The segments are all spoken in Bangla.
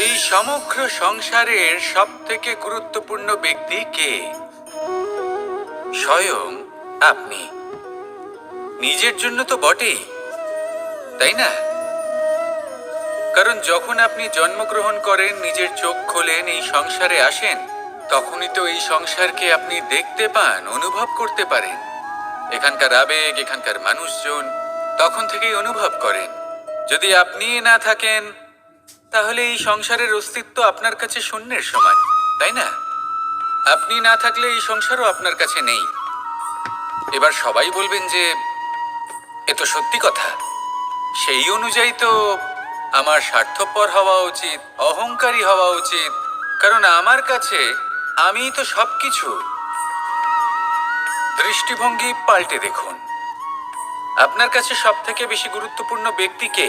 এই সমগ্র সংসারের সব থেকে গুরুত্বপূর্ণ ব্যক্তি কে? স্বয়ং আপনি। নিজের জন্য তো বটেই, তাই না? কারণ যখন আপনি জন্মগ্রহণ করেন, নিজের চোখ খোলেন, এই সংসারে আসেন, তখনই তো এই সংসারকে আপনি দেখতে পান, অনুভব করতে পারেন। এখানকার আবেগ, এখানকার মানুষজন তখন থেকেই অনুভব করেন। যদি আপনি না থাকেন, তাহলে এই সংসারের অস্তিত্ব আপনার কাছে শূন্যের সমান, তাই না? আপনি না থাকলে এই সংসারও আপনার কাছে নেই। এবার সবাই বলবেন যে এ তো সত্যি কথা। সেই অনুযায়ী তো আমার স্বার্থপর হওয়া উচিত, অহংকারী হওয়া উচিত, কারণ আমার কাছে আমিই তো সবকিছু। দৃষ্টিভঙ্গি পাল্টে দেখুন। আপনার কাছে সব থেকে বেশি গুরুত্বপূর্ণ ব্যক্তি কে?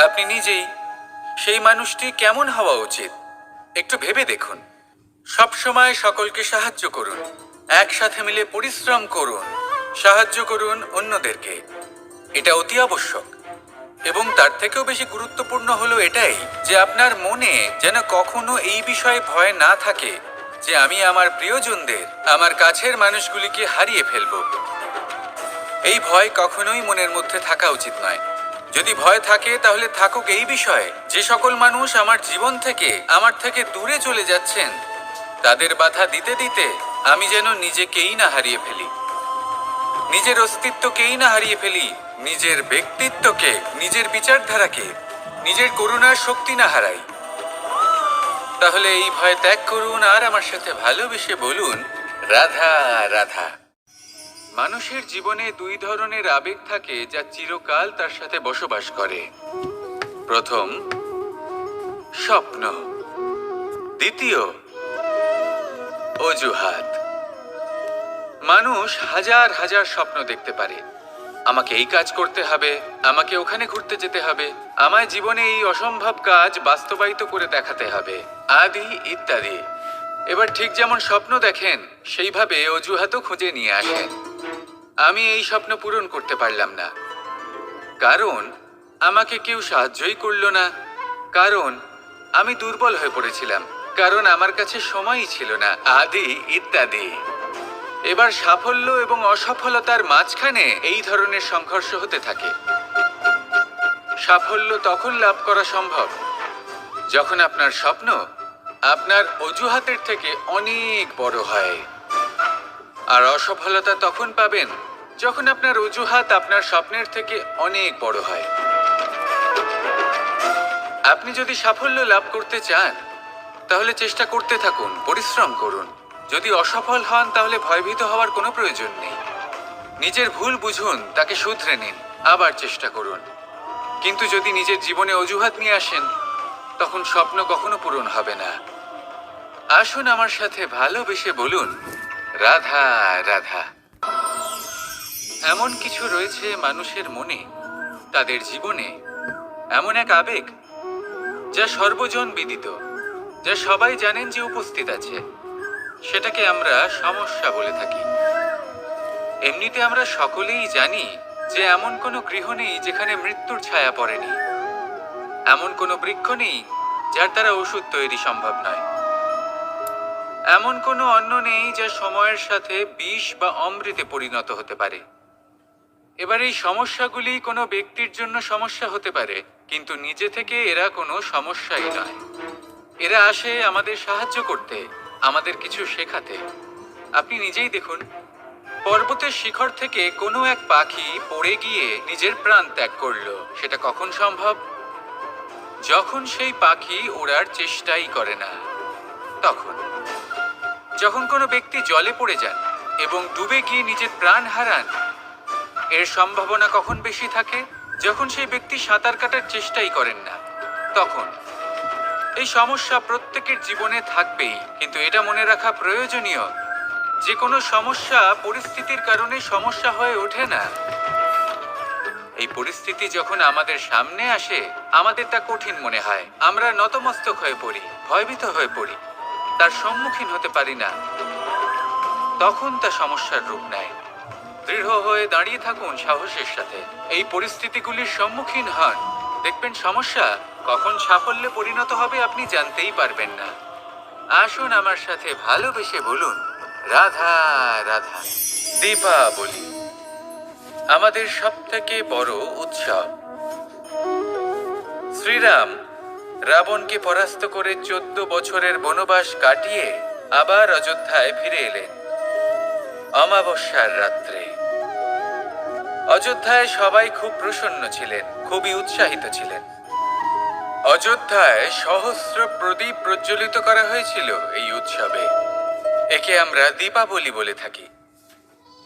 আপনি নিজেই। সেই মানুষটি কেমন হওয়া উচিত একটু ভেবে দেখুন। সব সময় সকলকে সাহায্য করুন, একসাথে মিলে পরিশ্রম করুন, সাহায্য করুন অন্যদেরকে। এটা অতি আবশ্যক। এবং তার থেকেও বেশি গুরুত্বপূর্ণ হলো এটাই যে আপনার মনে যেন কখনো এই বিষয়ে ভয় না থাকে যে আমি আমার প্রিয়জনদের, আমার কাছের মানুষগুলিকে হারিয়ে ফেলব। এই ভয় কখনোই মনের মধ্যে থাকা উচিত নয়। যদি ভয় থাকে তাহলে থাকুক এই বিষয়ে যে সকল মানুষ আমার জীবন থেকে, আমার থেকে দূরে চলে যাচ্ছেন, তাদের বাধা দিতে দিতে আমি যেন নিজেকেই না হারিয়ে ফেলি, নিজের অস্তিত্বকেই না হারিয়ে ফেলি, নিজের ব্যক্তিত্বকে, নিজের বিচারধারাকে, নিজের করুণার শক্তি না হারাই। তাহলে এই ভয় ত্যাগ করুন আর আমার সাথে ভালোবেসে বলুন, রাধা রাধা। মানুষের জীবনে দুই ধরনের আবেগ থাকে যা চিরকাল তার সাথে বসবাস করে। প্রথম, স্বপ্ন। দ্বিতীয়, অজুহাত। মানুষ হাজার হাজার স্বপ্ন দেখতে পারে। আমাকে এই কাজ করতে হবে, আমাকে ওখানে ঘুরতে যেতে হবে, আমায় জীবনে এই অসম্ভব কাজ বাস্তবায়িত করে দেখাতে হবে, আদি ইত্যাদি। এবার ঠিক যেমন স্বপ্ন দেখেন, সেইভাবে অজুহাতও খুঁজে নিয়ে আসেন। আমি এই স্বপ্ন পূরণ করতে পারলাম না, কারণ আমাকে কেউ সাহায্যই করলো না, কারণ আমি দুর্বল হয়ে পড়েছিলাম, কারণ আমার কাছে সময়ই ছিল না, আদি ইত্যাদি। এবার সাফল্য এবং অসফলতার মাঝখানে এই ধরনের সংঘর্ষ হতে থাকে। সাফল্য তখন লাভ করা সম্ভব যখন আপনার স্বপ্ন আপনার অজুহাতের থেকে অনেক বড় হয়, আর অসফলতা তখন পাবেন যখন আপনার অজুহাত আপনার স্বপ্নের থেকে অনেক বড় হয়। আপনি যদি সাফল্য লাভ করতে চান, তাহলে চেষ্টা করতে থাকুন, পরিশ্রম করুন। যদি অসফল হন, তাহলে ভয়ভীত হওয়ার কোনো প্রয়োজন নেই। নিজের ভুল বুঝুন, তাকে শুধরে নিন, আবার চেষ্টা করুন। কিন্তু যদি নিজের জীবনে অজুহাত নিয়ে আসেন, তখন স্বপ্ন কখনো পূরণ হবে না। আসুন আমার সাথে ভালোবেসে বলুন, রাধা রাধা। এমন কিছু রয়েছে মানুষের মনে, তাদের জীবনে, এমন এক আবেগ যা সর্বজন বিদিত, যা সবাই জানেন যে উপস্থিত আছে। সেটাকে আমরা সমস্যা বলে থাকি। এমনিতে আমরা সকলেই জানি যে এমন কোনো গৃহ নেই যেখানে মৃত্যুর ছায়া পড়েনি, এমন কোনো বৃক্ষ নেই যার দ্বারা ওষুধ তৈরি সম্ভব নয়, এমন কোনো অন্ন নেই যা সময়ের সাথে বিষ বা অমৃতে পরিণত হতে পারে। এবার এই সমস্যাগুলি কোনো ব্যক্তির জন্য সমস্যা হতে পারে, কিন্তু নিজে থেকে এরা কোনো সমস্যাই নয়। এরা আসে আমাদের সাহায্য করতে, আমাদের কিছু শেখাতে। আপনি নিজেই দেখুন, পর্বতের শিখর থেকে কোনো এক পাখি পড়ে গিয়ে নিজের প্রাণ ত্যাগ করলো। সেটা কখন সম্ভব? যখন সেই পাখি ওড়ার চেষ্টাই করে না। তখন যখন কোনো ব্যক্তি জলে পড়ে যান এবং ডুবে গিয়ে নিজের প্রাণ হারান, এর সম্ভাবনা কখন বেশি থাকে? যখন সেই ব্যক্তি সাঁতার কাটার চেষ্টাই করেন না। তখন এই সমস্যা প্রত্যেকের জীবনে থাকবেই, কিন্তু এটা মনে রাখা প্রয়োজনীয় যে কোনো সমস্যা পরিস্থিতির কারণে সমস্যা হয়ে ওঠে না। এই পরিস্থিতি যখন আমাদের সামনে আসে, আমাদের তা কঠিন মনে হয়, আমরা নতমস্তক হয়ে পড়ি, ভয়ভীত হয়ে পড়ি, তার সম্মুখীন হতে পারি না। তখন তা সমস্যার রূপ নেয়। দৃঢ় হয়ে দাঁড়িয়ে থাকুন সাহসের সাথে, এই পরিস্থিতিগুলির সম্মুখীন হন। দেখবেন সমস্যা কখন সাফল্যে পরিণত হবে আপনি জানতেই পারবেন না। আসুন আমার সাথে ভালোবেসে বলুন, রাধা রাধা। দীপাবলি আমাদের সবথেকে বড় উৎসব। শ্রীরাম রাবণকে পরাস্ত করে 14 বছরের বনবাস কাটিয়ে আবার অযোধ্যায় ফিরে এলেন অমাবস্যার রাত্রে। অযোধ্যায় সবাই খুব প্রসন্ন ছিলেন, খুবই উৎসাহিত ছিলেন। অযোধ্যায় সহস্র প্রদীপ প্রজ্বলিত করা হয়েছিল এই উৎসবে। একে আমরা দীপাবলি বলে থাকি।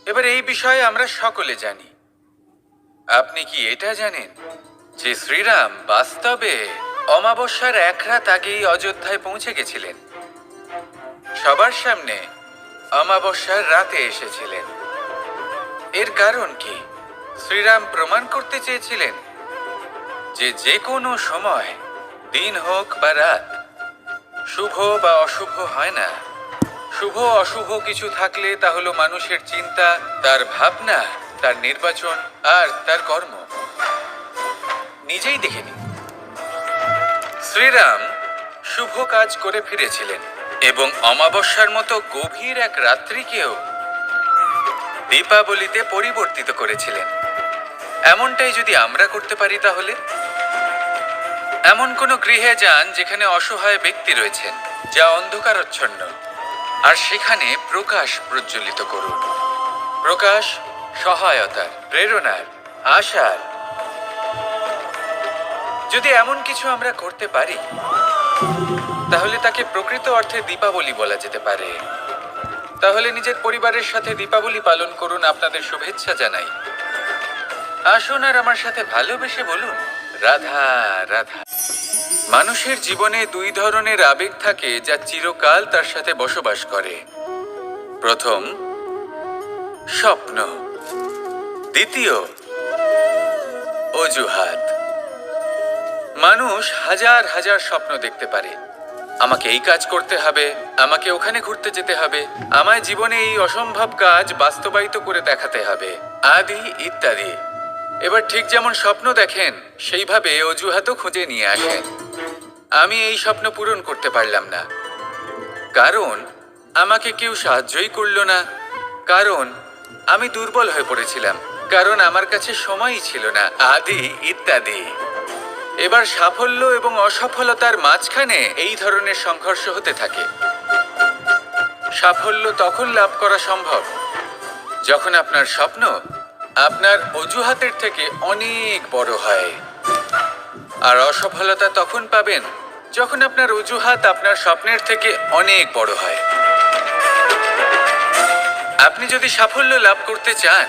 এবার এই বিষয়ে আমরা সকলে জানি। আপনি কি এটা জানেন যে শ্রীরাম বাস্তবে অমাবস্যার এক রাত আগেই অযোধ্যায় পৌঁছে গেছিলেন? সবার সামনে অমাবস্যার রাতে এসেছিলেন। এর কারণ কি? শ্রীরাম প্রমাণ করতে চেয়েছিলেন যে যে কোনো সময়, দিন হোক বা রাত, শুভ বা অশুভ হয় না। শুভ অশুভ কিছু থাকলে তা হলো মানুষের চিন্তা, তার ভাবনা, তার নির্বাচন আর তার কর্ম। নিজেই দেখে নিন, শ্রীরাম শুভ কাজ করে ফিরেছিলেন এবং অমাবস্যার মতো গভীর এক রাত্রিকেও দীপাবলিতে পরিবর্তিত করেছিলেন। এমনটাই যদি আমরা করতে পারি, তাহলে এমন কোনো গৃহে যান যেখানে অসহায় ব্যক্তি রয়েছেন, যা অন্ধকারাচ্ছন্ন, আর সেখানে প্রকাশ প্রজ্বলিত করুন। প্রকাশ সহায়তার, প্রেরণার, আশার। যদি এমন কিছু আমরা করতে পারি, তাহলে তাকে প্রকৃত অর্থে দীপাবলি বলা যেতে পারে। তাহলে নিজের পরিবারের সাথে দীপাবলি পালন করুন। আপনাদের শুভেচ্ছা জানাই। আসুন আর আমার সাথে ভালোবেসে বলুন, রাধা রাধা। মানুষের জীবনে দুই ধরনের আবেগ থাকে যা চিরকাল তার সাথে বসবাস করে। প্রথম, স্বপ্ন। দ্বিতীয়, অজুহাত। মানুষ হাজার হাজার স্বপ্ন দেখতে পারে। আমাকে এই কাজ করতে হবে, আমাকে ওখানে ঘুরতে যেতে হবে, আমায় জীবনে এই অসম্ভব কাজ বাস্তবায়িত করে দেখাতে হবে, আদি ইত্যাদি। এবার ঠিক যেমন স্বপ্ন দেখেন, সেইভাবে অজুহাতও খুঁজে নিয়ে আসেন। আমি এই স্বপ্ন পূরণ করতে পারলাম না, কারণ আমাকে কেউ সাহায্যই করল না, কারণ আমি দুর্বল হয়ে পড়েছিলাম, কারণ আমার কাছে সময়ই ছিল না, আদি ইত্যাদি। এবার সাফল্য এবং অসফলতার মাঝখানে এই ধরনের সংঘর্ষ হতে থাকে। সাফল্য তখন লাভ করা সম্ভব যখন আপনার স্বপ্ন আপনার অজুহাতের থেকে অনেক বড় হয়, আর অসফলতা তখন পাবেন যখন আপনার অজুহাত আপনার স্বপ্নের থেকে অনেক বড় হয়। আপনি যদি সাফল্য লাভ করতে চান,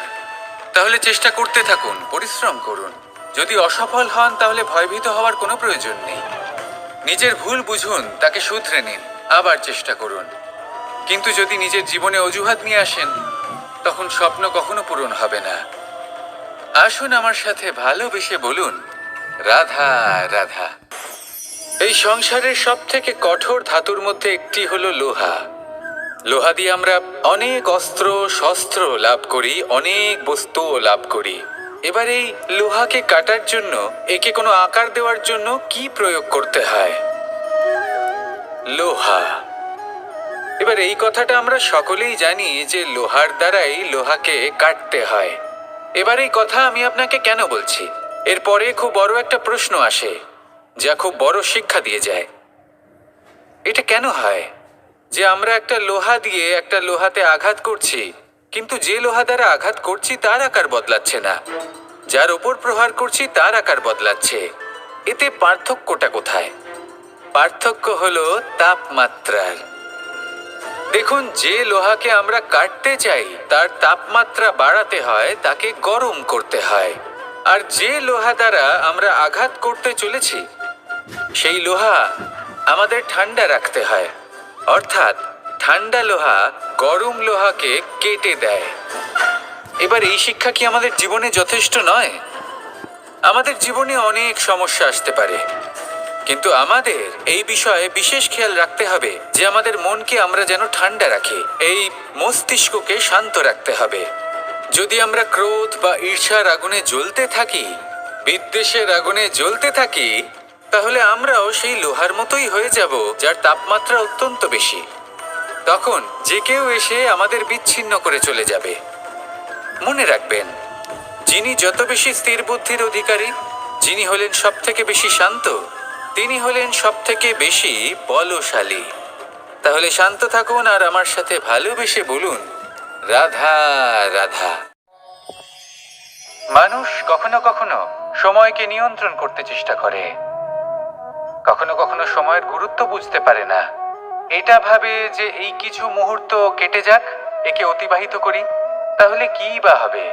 তাহলে চেষ্টা করতে থাকুন, পরিশ্রম করুন। যদি অসফল হন, তাহলে ভয়ভীত হওয়ার কোনো প্রয়োজন নেই। নিজের ভুল বুঝুন, তাকে শুধরে নিন, আবার চেষ্টা করুন। কিন্তু যদি নিজের জীবনে অজুহাত নিয়ে আসেন, তখন স্বপ্ন কখনো পূরণ হবে না। আসুন আমার সাথে ভালোবেসে বলুন, রাধা রাধা। এই সংসারের সব থেকে কঠোর ধাতুর মধ্যে একটি হলো লোহা। লোহা দিয়ে আমরা অনেক অস্ত্র শস্ত্র লাভ করি, অনেক বস্তুও লাভ করি। এবার এই লোহাকে কাটার জন্য, একে কোনো আকার দেওয়ার জন্য কি প্রয়োগ করতে হয়? লোহা। এবার এই কথাটা আমরা সকলেই জানি যে লোহার দ্বারাই লোহাকে কাটতে হয়। এবার এই কথা আমি আপনাকে কেন বলছি? এরপরে খুব বড় একটা প্রশ্ন আসে, যা খুব বড় শিক্ষা দিয়ে যায়। এটা কেন হয় যে আমরা একটা লোহা দিয়ে একটা লোহাতে আঘাত করছি, কিন্তু যে লোহা দ্বারা আঘাত করছি তার আকার বদলাচ্ছে না, যার ওপর প্রহার করছি তার আকার বদলাচ্ছে? এতে পার্থক্যটা কোথায়? পার্থক্য হলো তাপমাত্রার। দেখুন, যে লোহাকে আমরা কাটতে চাই তার তাপমাত্রা বাড়াতে হয়, তাকে গরম করতে হয়। আর যে লোহা দ্বারা আমরা আঘাত করতে চলেছি, সেই লোহা আমাদের ঠান্ডা রাখতে হয়। অর্থাৎ ঠান্ডা লোহা গরম লোহাকে কেটে দেয়। এবার এই শিক্ষা কি আমাদের জীবনে যথেষ্ট নয়? আমাদের জীবনে অনেক সমস্যা আসতে পারে, কিন্তু আমাদের এই বিষয়ে বিশেষ খেয়াল রাখতে হবে যে আমাদের মনকে আমরা যেন ঠান্ডা রাখি, এই মস্তিষ্ককে শান্ত রাখতে হবে। যদি আমরা ক্রোধ বা ঈর্ষার আগুনে জ্বলতে থাকি, বিদ্বেষের আগুনে জ্বলতে থাকি, তাহলে আমরাও সেই লোহার মতোই হয়ে যাব যার তাপমাত্রা অত্যন্ত বেশি। তখন যে কেউ এসে আমাদের বিচ্ছিন্ন করে চলে যাবে। মনে রাখবেন, যিনি যত বেশি স্থির বুদ্ধির অধিকারী, যিনি হলেন সব থেকে বেশি শান্ত, তিনি হলেন সব থেকে বেশি বলশালী। তাহলে শান্ত থাকুন আর আমার সাথে ভালোবেসে বলুন, রাধা রাধা। মানুষ কখনো কখনো সময়কে নিয়ন্ত্রণ করতে চেষ্টা করে, কখনো কখনো সময়ের গুরুত্ব বুঝতে পারে না। এটা ভাবে যে এই কিছু মুহূর্ত কেটে যাক, একে অতিবাহিত করি, তাহলে কি বা হবে,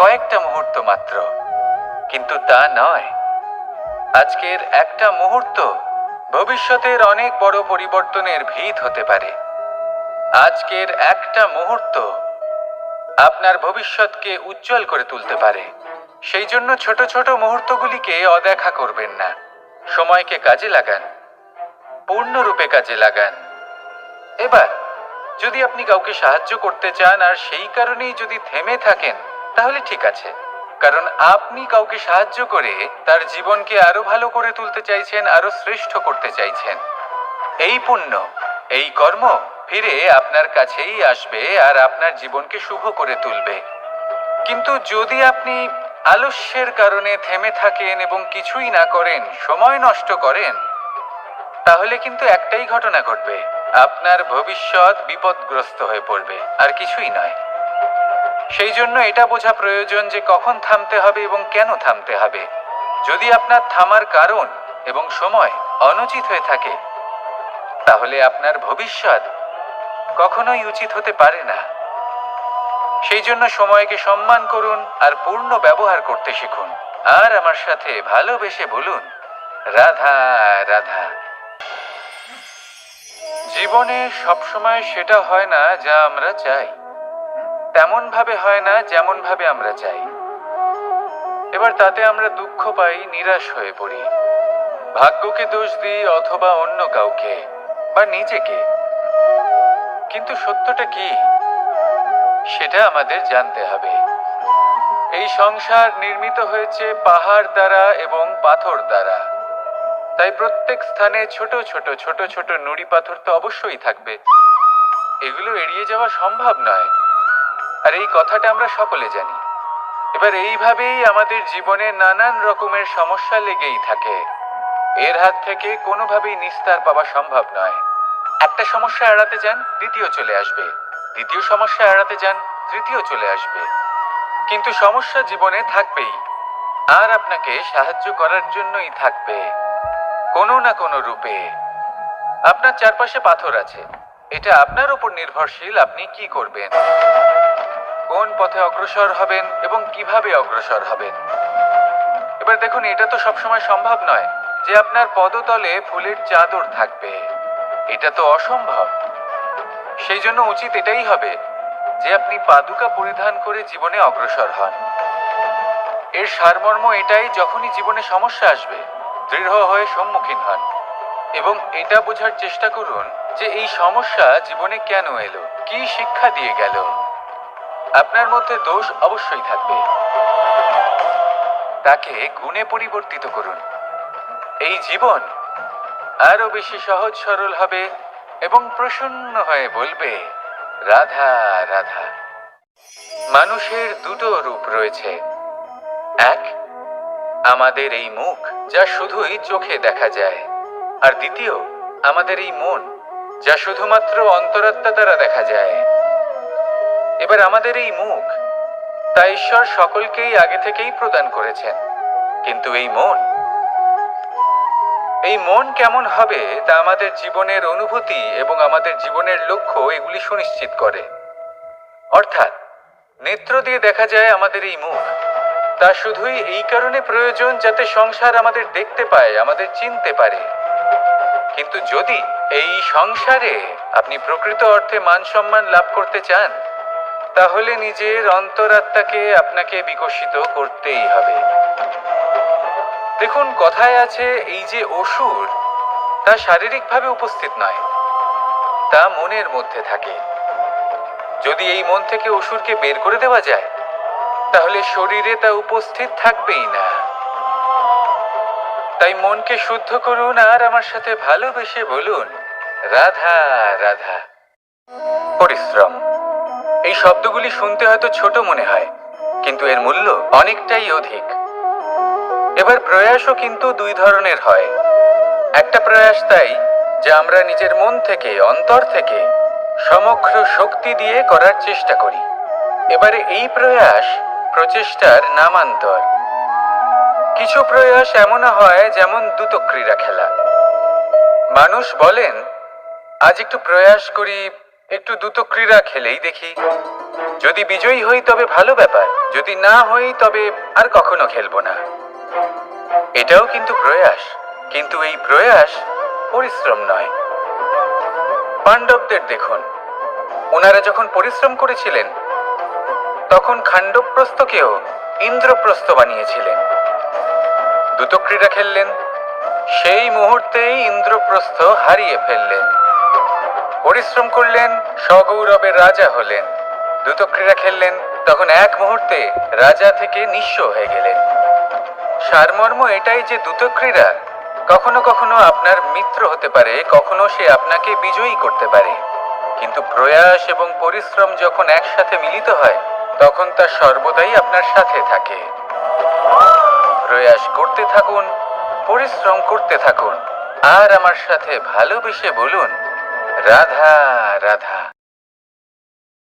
কয়েকটা মুহূর্ত মাত্র। কিন্তু তা নয়। আজকের একটা মুহূর্ত ভবিষ্যতের অনেক বড় পরিবর্তনের ভিত হতে পারে। আজকের একটা মুহূর্ত আপনার ভবিষ্যৎকে উজ্জ্বল করে তুলতে পারে। সেই জন্য ছোট ছোট মুহূর্তগুলিকে অদেখা করবেন না। সময়কে কাজে লাগান, পূর্ণরূপে কাজে লাগান। এবার যদি আপনি কাউকে সাহায্য করতে চান আর সেই কারণেই যদি থেমে থাকেন, তাহলে ঠিক আছে, কারণ আপনি কাউকে সাহায্য করে তার জীবনকে আরো ভালো করে তুলতে চাইছেন, আরো শ্রেষ্ঠ করতে চাইছেন। এই পুণ্য, এই কর্ম ফিরে আপনার কাছেই আসবে আর আপনার জীবনকে শুভ করে তুলবে। কিন্তু যদি আপনি আলস্যের কারণে থেমে থাকেন এবং কিছুই না করেন, সময় নষ্ট করেন, তাহলে কিন্তু একটাই ঘটনা ঘটবে, আপনার ভবিষ্যৎ বিপদগ্রস্ত হয়ে পড়বে, আর কিছুই নয়। সেই জন্য এটা বোঝা প্রয়োজন যে কখন থামতে হবে এবং কেন থামতে হবে। যদি আপনার থামার কারণ এবং সময় অনুচিত হয়ে থাকে, তাহলে আপনার ভবিষ্যৎ কখনোই উচিত হতে পারে না। সেই জন্য সময়কে সম্মান করুন আর পূর্ণ ব্যবহার করতে শিখুন। আর আমার সাথে ভালোবেসে বলুন, রাধা রাধা। জীবনে সবসময় সেটা হয় না যা আমরা চাই, তেমন ভাবে হয় না যেমন ভাবে আমরা চাই। এবার তাতে আমরা দুঃখ পাই, নিরাশ হয়ে পড়ি, ভাগ্যকে দোষ দিই অথবা অন্য কাউকে বা নিজেকে। কিন্তু সত্যটা কি, সেটা আমাদের জানতে হবে। এই সংসার নির্মিত হয়েছে পাহাড় দ্বারা এবং পাথর দ্বারা। তাই প্রত্যেক স্থানে ছোট ছোট ছোট ছোট নুড়ি পাথর তো অবশ্যই থাকবে। এগুলো এড়িয়ে যাওয়া সম্ভব নয়, আর এই কথাটা আমরা সকলে জানি। এবার এইভাবেই আমাদের জীবনে নানান রকমের সমস্যা লেগেই থাকে। এর হাত থেকে কোনোভাবেই নিস্তার পাওয়া সম্ভব নয়। একটা সমস্যা এড়াতে যান, দ্বিতীয় চলে আসবে, দ্বিতীয় সমস্যা এড়াতে যান, তৃতীয় চলে আসবে। কিন্তু সমস্যা জীবনে থাকবেই, আর আপনাকে সাহায্য করার জন্যই থাকবে কোনো না কোনো রূপে। আপনার চারপাশে পাথর আছে, এটা আপনার উপর নির্ভরশীল আপনি কি করবেন, কোন পথে অগ্রসর হবেন এবং কিভাবে অগ্রসর হবেন। এবার দেখুন, এটা তো সবসময় সম্ভব নয় যে আপনার পদতলে ফুলের চাদর থাকবে, এটা তো অসম্ভব। সেই জন্য উচিত এটাই হবে যে আপনি পাদুকা পরিধান করে জীবনে অগ্রসর হন। এর সারমর্ম এটাই, যখনই জীবনে সমস্যা আসবে দৃঢ় হয়ে সম্মুখীন হন এবং এটা বোঝার চেষ্টা করুন যে এই সমস্যা জীবনে কেন এলো, কি শিক্ষা দিয়ে গেল। আপনার মধ্যে দোষ অবশ্যই থাকবে, তাকে গুণে পরিবর্তিত করুন। এই জীবন আরো বেশি সহজ সরল হবে এবং প্রসন্ন হয়ে বলবে, রাধা রাধা। মানুষের দুটো রূপ রয়েছে, এক আমাদের এই মুখ যা শুধুই চোখে দেখা যায়, আর দ্বিতীয় আমাদের এই মন যা শুধুমাত্র অন্তরাত্মা দ্বারা দেখা যায়। এবার আমাদের এই মুখ তা ঈশ্বর সকলকেই আগে থেকেই প্রদান করেছেন, কিন্তু এই মন কেমন হবে তা আমাদের জীবনের অনুভূতি এবং আমাদের জীবনের লক্ষ্য এগুলি সুনিশ্চিত করে। অর্থাৎ নেত্র দিয়ে দেখা যায় আমাদের এই মুখ, তা শুধুই এই কারণে প্রয়োজন যাতে সংসার আমাদের দেখতে পায়, আমাদের চিনতে পারে। কিন্তু যদি এই সংসারে আপনি প্রকৃত অর্থে মান সম্মান লাভ করতে চান, তাহলে নিজের অন্তরাত্মাকে আপনাকে বিকশিত করতেই হবে। দেখুন, কথায় আছে এই যে অসুর, তা শারীরিকভাবে উপস্থিত নয়, তা মনের মধ্যে থাকে। যদি এই মন থেকে অসুরকে বের করে দেওয়া যায়, তাহলে শরীরে তা উপস্থিত থাকবেই না। তাই মনকে শুদ্ধ করুন আর আমার সাথে ভালোবেসে বলুন, রাধা রাধা। পরিশ্রম, এই শব্দগুলি শুনতে হয়তো ছোট মনে হয়, কিন্তু এর মূল্য অনেকটাই অধিক। এবার প্রয়াসও কিন্তু দুই ধরনের হয়। একটা প্রয়াস তাই যা আমরা নিজের মন থেকে, অন্তর থেকে সমগ্র শক্তি দিয়ে করার চেষ্টা করি। এবারে এই প্রয়াস প্রচেষ্টার নামান্তর। কিছু প্রয়াস এমনও হয় যেমন দ্রুতক্রীড়া খেলা। মানুষ বলেন, আজ একটু প্রয়াস করি, একটু দ্রুতক্রীড়া খেলেই দেখি, যদি বিজয়ী হই তবে ভালো ব্যাপার, যদি না হই তবে আর কখনো খেলবো না। এটাও কিন্তু প্রয়াস, কিন্তু এই প্রয়াস পরিশ্রম নয়। পাণ্ডবদের দেখুন, ওনারা যখন পরিশ্রম করেছিলেন তখন খাণ্ডবপ্রস্থকেও ইন্দ্রপ্রস্থ বানিয়েছিলেন। দ্রুতক্রীড়া খেললেন, সেই মুহূর্তেই ইন্দ্রপ্রস্থ হারিয়ে ফেললেন। পরিশ্রম করলেন, সগৌরবের রাজা হলেন। দ্রুতক্রীড়া খেললেন, তখন এক মুহূর্তে রাজা থেকে নিঃস্ব হয়ে গেলেন। সারমর্ম এটাই যে দ্রুতক্রীড়া কখনো কখনো আপনার মিত্র হতে পারে, কখনো সে আপনাকে বিজয়ী করতে পারে, কিন্তু প্রয়াস এবং পরিশ্রম যখন একসাথে মিলিত হয় তখন তা সর্বদাই আপনার সাথে থাকে। প্রয়াস করতে থাকুন, পরিশ্রম করতে থাকুন, আর আমার সাথে ভালোবেসে বলুন, রাধা রাধা।